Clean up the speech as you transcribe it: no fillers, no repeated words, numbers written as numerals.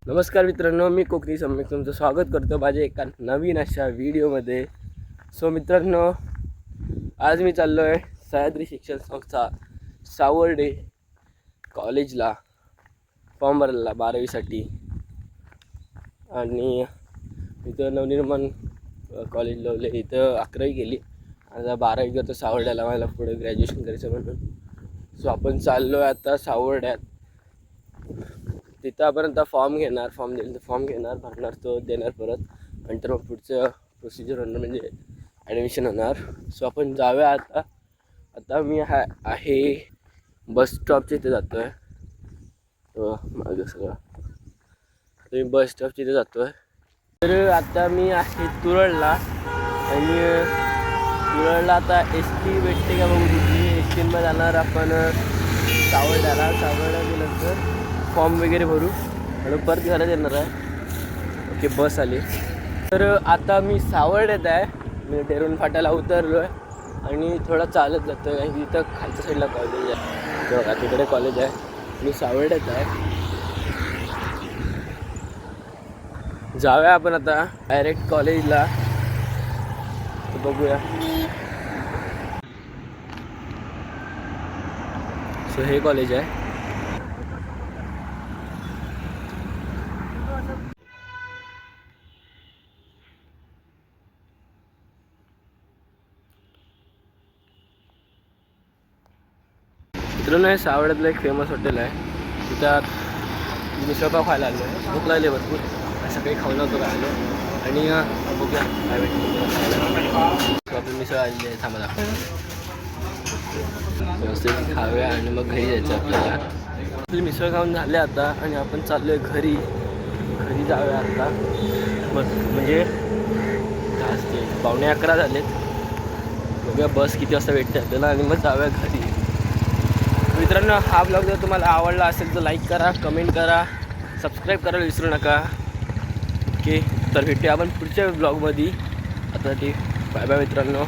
नमस्कार मित्रांनो, मी कोकणी सम्यक तुमचं स्वागत करतो माझ्या एका नवीन अशा व्हिडिओमध्ये. सो मित्रांनो, आज मी चाललो आहे सह्याद्री शिक्षण संस्था सावर्डे कॉलेजला फॉर्म भरायला 12वीसाठी. आणि इथं नवनिर्माण कॉलेज लावले, इथं 11वी केली. आता 12वी करतो सावर्ड्याला, मला पुढे ग्रॅज्युएशन करायचं म्हणून. सो आपण चाललो आहे आता सावर्ड्यात. तिथं आपण आता फॉर्म घेणार, फॉर्म घेणार, भरणार, तो देणार परत. नंतर मग पुढचं प्रोसिजर होणार, म्हणजे ॲडमिशन होणार. सो आपण जाऊया आता. आता मी आहे बस स्टॉपच्या इथे जातो आहे. मागं सगळं आता मी बस स्टॉपच्या इथे जातो आहे. तर आता मी आहे तुरळला, आणि तुरळला आता एस टी भेटते का बघू. तिथली एस टीमध्ये जाणार आपण सावर्ड्याला गेल्यानंतर फॉर्म वगैरे भरू आणि परत घरात येणार आहे. ओके, बस आली. तर आता मी सावर्ड्यात आहे. मी डेरून फाट्याला उतरलो आहे आणि थोडा चालत जातो आहे. इथं खालच्या साईडला कॉलेज आहे, बघा तिकडे कॉलेज आहे. मी सावर्ड्यात आहे. जाऊया आपण आता डायरेक्ट कॉलेजला, बघूया. सो हे कॉलेज आहे. मित्रांनो, हे सावर्ड्यातलं एक फेमस हॉटेल आहे. तिथं मिसळपाव खायला आलो आहे. भूक लागली भरपूर, असं काही खाऊ नव्हतं काय आलो. आणि बघूया काय भेटतं. आपण मिसळ आलेली आहे, थांबा व्यवस्थित खाऊया आणि मग घरी जायचं आपल्याला. आपली मिसळ खाऊन झाले आता, आणि आपण चाललो आहे घरी जाऊया आता. म्हणजे जास्त 11:15 झालेत. बघूया बस किती वाजता भेटते आपल्याला, आणि मग जाऊया घरी. मित्रांनो, हा ब्लॉग जर तुम्हाला आवडला असेल तर लाईक करा, कमेंट करा, सबस्क्राईब करायला विसरू नका. ओके, तर भेटूया आपण पुढच्या ब्लॉगमध्ये. आता ते बाय बाय मित्रांनो.